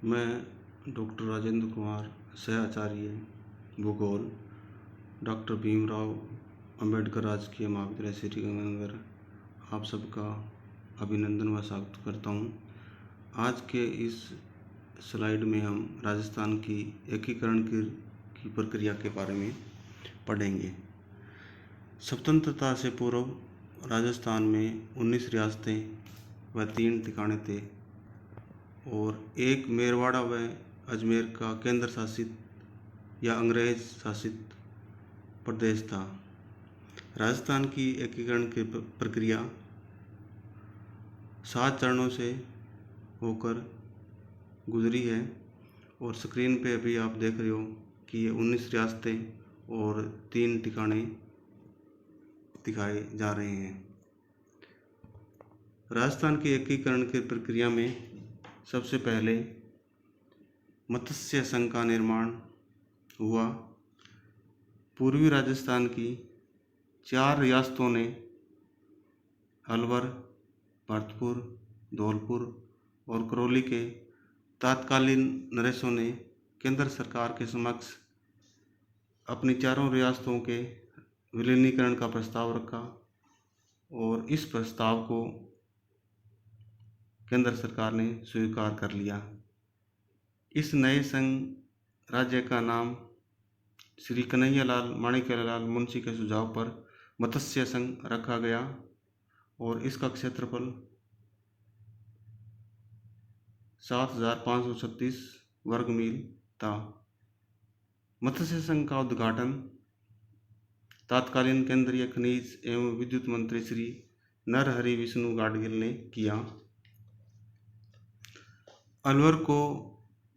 मैं डॉक्टर राजेंद्र कुमार, सहआचार्य भूगोल, डॉक्टर भीमराव अंबेडकर राजकीय महाविद्यालय श्रीगंगानगर, आप सबका अभिनंदन व स्वागत करता हूँ। आज के इस स्लाइड में हम राजस्थान की एकीकरण की प्रक्रिया के बारे में पढ़ेंगे। स्वतंत्रता से पूर्व राजस्थान में 19 रियासतें व 3 ठिकाने थे और एक मेरवाड़ा व अजमेर का केंद्र शासित या अंग्रेज शासित प्रदेश था। राजस्थान की एकीकरण की प्रक्रिया 7 चरणों से होकर गुजरी है और स्क्रीन पे अभी आप देख रहे हो कि ये 19 रियासतें और 3 ठिकाने दिखाए जा रहे हैं। राजस्थान की एकीकरण की प्रक्रिया में सबसे पहले मत्स्य संघ का निर्माण हुआ। पूर्वी राजस्थान की 4 रियासतों ने अलवर, भरतपुर, धौलपुर और करौली के तत्कालीन नरेशों ने केंद्र सरकार के समक्ष अपनी 4 रियासतों के विलीनीकरण का प्रस्ताव रखा और इस प्रस्ताव को केंद्र सरकार ने स्वीकार कर लिया। इस नए संघ राज्य का नाम श्री कन्हैयालाल माणिक्यलाल मुंशी के सुझाव पर मत्स्य संघ रखा गया और इसका क्षेत्रफल 7,536 वर्ग मील था। मत्स्य संघ का उद्घाटन तत्कालीन केंद्रीय खनिज एवं विद्युत मंत्री श्री नरहरि विष्णु गाडगिल ने किया। अलवर को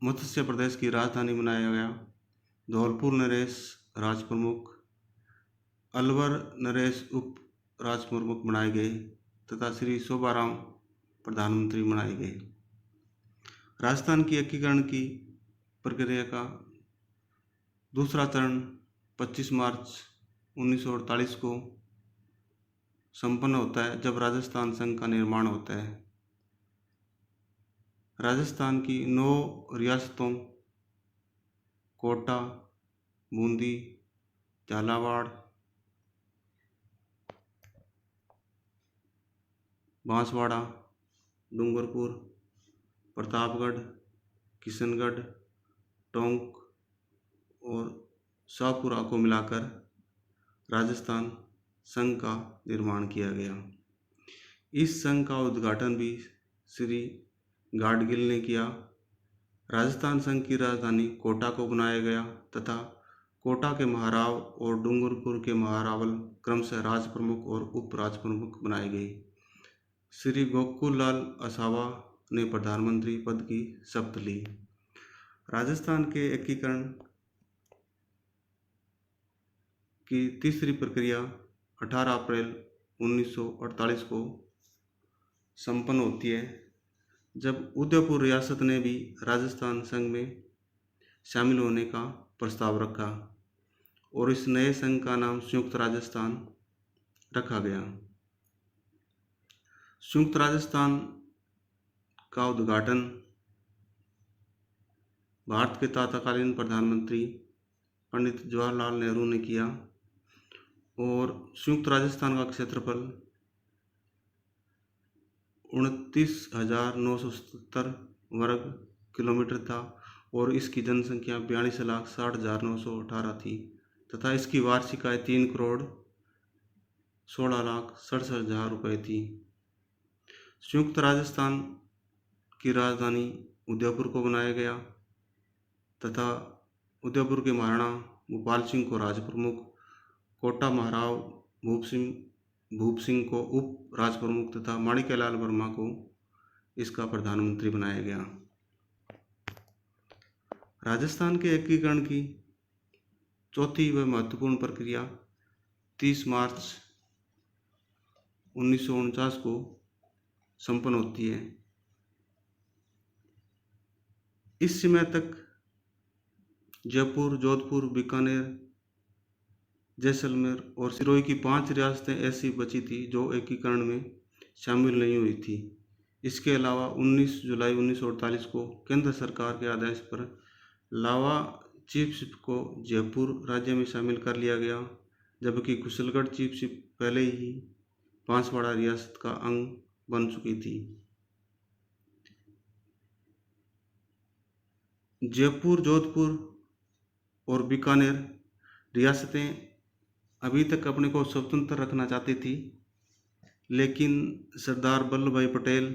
मत्स्य प्रदेश की राजधानी बनाया गया। धौलपुर नरेश राज प्रमुख, अलवर नरेश उप राज प्रमुख बनाए गए तथा श्री शोभाराम प्रधानमंत्री बनाए गए। राजस्थान की एकीकरण की प्रक्रिया का दूसरा चरण 25 मार्च 1948 को संपन्न होता है, जब राजस्थान संघ का निर्माण होता है। राजस्थान की 9 रियासतों कोटा, बूंदी, झालावाड़, बांसवाड़ा, डूंगरपुर, प्रतापगढ़, किशनगढ़, टोंक और शाहपुरा को मिलाकर राजस्थान संघ का निर्माण किया गया। इस संघ का उद्घाटन भी श्री गाडगिल ने किया। राजस्थान संघ की राजधानी कोटा को बनाया गया तथा कोटा के महाराव और डूंगरपुर के महारावल क्रमशः राज प्रमुख और उप राज प्रमुख बनाए गए। श्री गोकुल लाल असावा ने प्रधानमंत्री पद की शपथ ली। राजस्थान के एकीकरण की तीसरी प्रक्रिया 18 अप्रैल 1948 को संपन्न होती है, जब उदयपुर रियासत ने भी राजस्थान संघ में शामिल होने का प्रस्ताव रखा और इस नए संघ का नाम संयुक्त राजस्थान रखा गया। संयुक्त राजस्थान का उद्घाटन भारत के तत्कालीन प्रधानमंत्री पंडित जवाहरलाल नेहरू ने किया और संयुक्त राजस्थान का क्षेत्रफल 29,977 वर्ग किलोमीटर था और इसकी जनसंख्या 42,60,918 थी तथा इसकी वार्षिक आय 3,16,67,000 रुपये थी। संयुक्त राजस्थान की राजधानी उदयपुर को बनाया गया तथा उदयपुर के महाराणा भूपाल सिंह को राज प्रमुख, कोटा महाराव भूप सिंह को उप राज प्रमुख तथा माणिक्यलाल वर्मा को इसका प्रधानमंत्री बनाया गया। राजस्थान के एकीकरण की चौथी व महत्वपूर्ण प्रक्रिया 30 मार्च 1949 को संपन्न होती है। इस समय तक जयपुर, जोधपुर, बीकानेर, जैसलमेर और सिरोही की 5 रियासतें ऐसी बची थी जो एकीकरण में शामिल नहीं हुई थी। इसके अलावा 19 जुलाई 1948 को केंद्र सरकार के आदेश पर लावा चीफशिप को जयपुर राज्य में शामिल कर लिया गया, जबकि कुशलगढ़ चीफशिप पहले ही पांचवाड़ा रियासत का अंग बन चुकी थी। जयपुर, जोधपुर और बीकानेर रियासतें अभी तक अपने को स्वतंत्र रखना चाहती थी, लेकिन सरदार वल्लभ भाई पटेल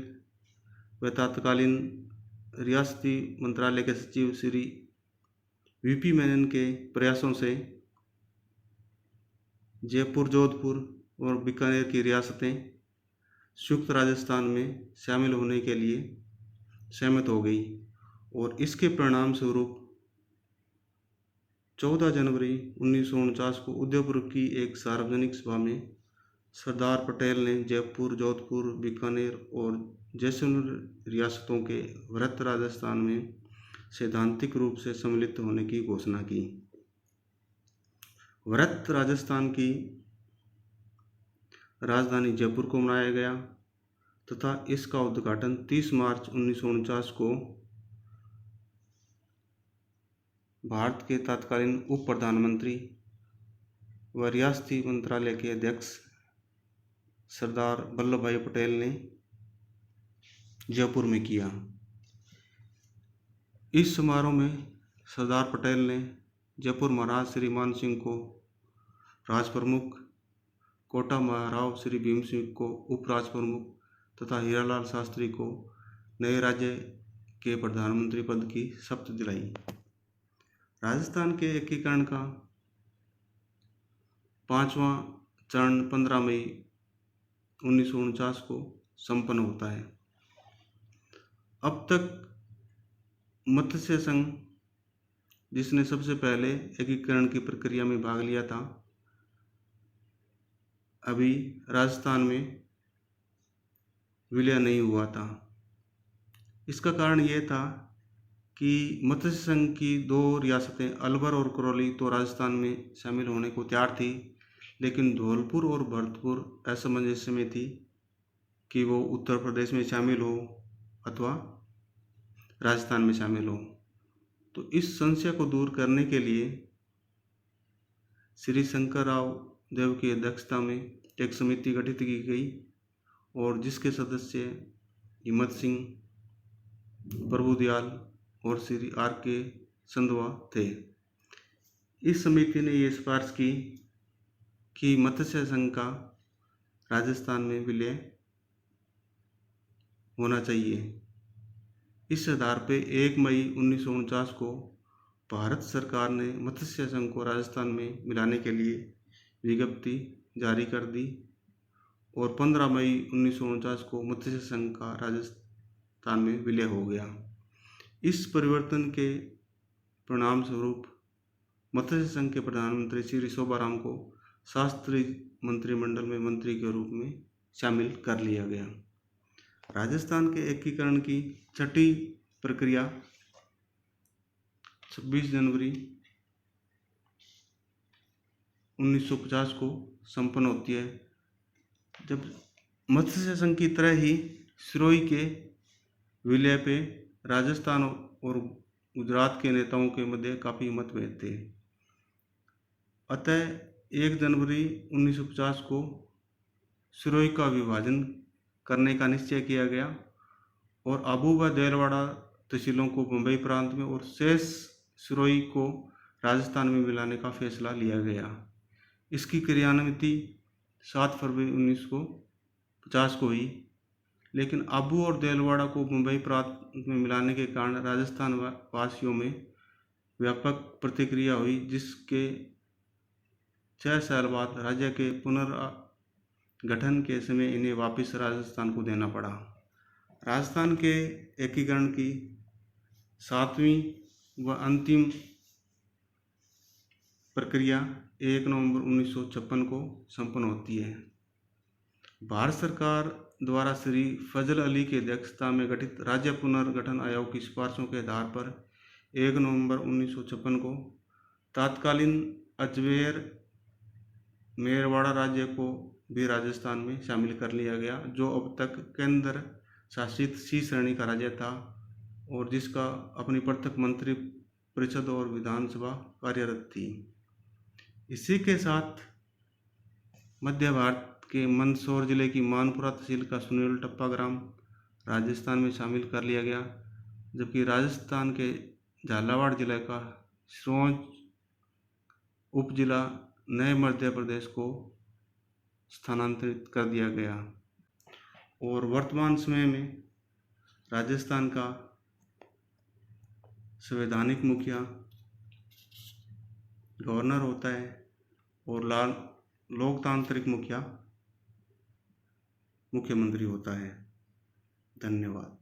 व तत्कालीन रियासती मंत्रालय के सचिव श्री वीपी मेनन के प्रयासों से जयपुर, जोधपुर और बीकानेर की रियासतें संयुक्त राजस्थान में शामिल होने के लिए सहमत हो गई और इसके परिणाम स्वरूप 14 जनवरी 1949 को उदयपुर की एक सार्वजनिक सभा में सरदार पटेल ने जयपुर, जोधपुर, बीकानेर और जैसलमेर रियासतों के वृहत राजस्थान में सैद्धांतिक रूप से सम्मिलित होने की घोषणा की। वृहत राजस्थान की राजधानी जयपुर को बनाया गया तथा इसका उद्घाटन 30 मार्च 1949 को भारत के तत्कालीन उप प्रधानमंत्री व रियासती मंत्रालय के अध्यक्ष सरदार वल्लभ भाई पटेल ने जयपुर में किया। इस समारोह में सरदार पटेल ने जयपुर महाराज श्री मान सिंह को राज प्रमुख, कोटा महाराव श्री भीम सिंह को उप राज प्रमुख तथा हीरालाल शास्त्री को नए राज्य के प्रधानमंत्री पद की शपथ दिलाई। राजस्थान के एकीकरण का 5वां चरण 15 मई 1949 को संपन्न होता है। अब तक मत्स्य संघ, जिसने सबसे पहले एकीकरण की प्रक्रिया में भाग लिया था, अभी राजस्थान में विलय नहीं हुआ था। इसका कारण ये था कि मत्स्य संघ की 2 रियासतें अलवर और करौली तो राजस्थान में शामिल होने को तैयार थी, लेकिन धौलपुर और भरतपुर असमंजस में थी कि वो उत्तर प्रदेश में शामिल हो अथवा राजस्थान में शामिल हो। तो इस संशय को दूर करने के लिए श्री शंकर राव देव की अध्यक्षता में एक समिति गठित की गई और जिसके सदस्य हिम्मत सिंह, प्रभुदयाल और श्री आर के संधवा थे। इस समिति ने ये सिफारिश की कि मत्स्य संघ का राजस्थान में विलय होना चाहिए। इस आधार पे 1 मई 1949 को भारत सरकार ने मत्स्य संघ को राजस्थान में मिलाने के लिए विज्ञप्ति जारी कर दी और 15 मई 1949 को मत्स्य संघ का राजस्थान में विलय हो गया। इस परिवर्तन के परिणाम स्वरूप मत्स्य संघ के प्रधानमंत्री श्री शोभाराम को शास्त्री मंत्रिमंडल में मंत्री के रूप में शामिल कर लिया गया। राजस्थान के एकीकरण की छठी प्रक्रिया 26 जनवरी 1950 को संपन्न होती है, जब मत्स्य संघ की तरह ही सिरोही के विलय पे राजस्थान और गुजरात के नेताओं के मध्य काफ़ी मतभेद थे। अतः 1 जनवरी 1950 को सिरोही का विभाजन करने का निश्चय किया गया और आबू व देलवाड़ा तहसीलों को मुंबई प्रांत में और शेष सिरोही को राजस्थान में मिलाने का फैसला लिया गया। इसकी क्रियान्विति 7 फरवरी 1950 को हुई, लेकिन आबू और देलवाड़ा को मुंबई प्रांत में मिलाने के कारण राजस्थान वासियों में व्यापक प्रतिक्रिया हुई, जिसके 6 साल बाद राज्य के पुनर्गठन के समय इन्हें वापस राजस्थान को देना पड़ा। राजस्थान के एकीकरण की 7वीं व अंतिम प्रक्रिया 1 नवंबर 1956 को संपन्न होती है। भारत सरकार द्वारा श्री फजल अली की अध्यक्षता में गठित राज्य पुनर्गठन आयोग की सिफारिशों के आधार पर 1 नवंबर 1956 को तत्कालीन अजमेर मेरवाड़ा राज्य को भी राजस्थान में शामिल कर लिया गया, जो अब तक केंद्र शासित सी श्रेणी का राज्य था और जिसका अपनी पृथक मंत्री परिषद और विधानसभा कार्यरत थी। इसी के साथ मध्य भारत के मंदसौर जिले की मानपुरा तहसील का सुनील टप्पा ग्राम राजस्थान में शामिल कर लिया गया, जबकि राजस्थान के झालावाड़ जिले का सिरोंज उपजिला नए मध्य प्रदेश को स्थानांतरित कर दिया गया। और वर्तमान समय में राजस्थान का संवैधानिक मुखिया गवर्नर होता है और लोकतांत्रिक मुखिया मुख्यमंत्री होता है। धन्यवाद।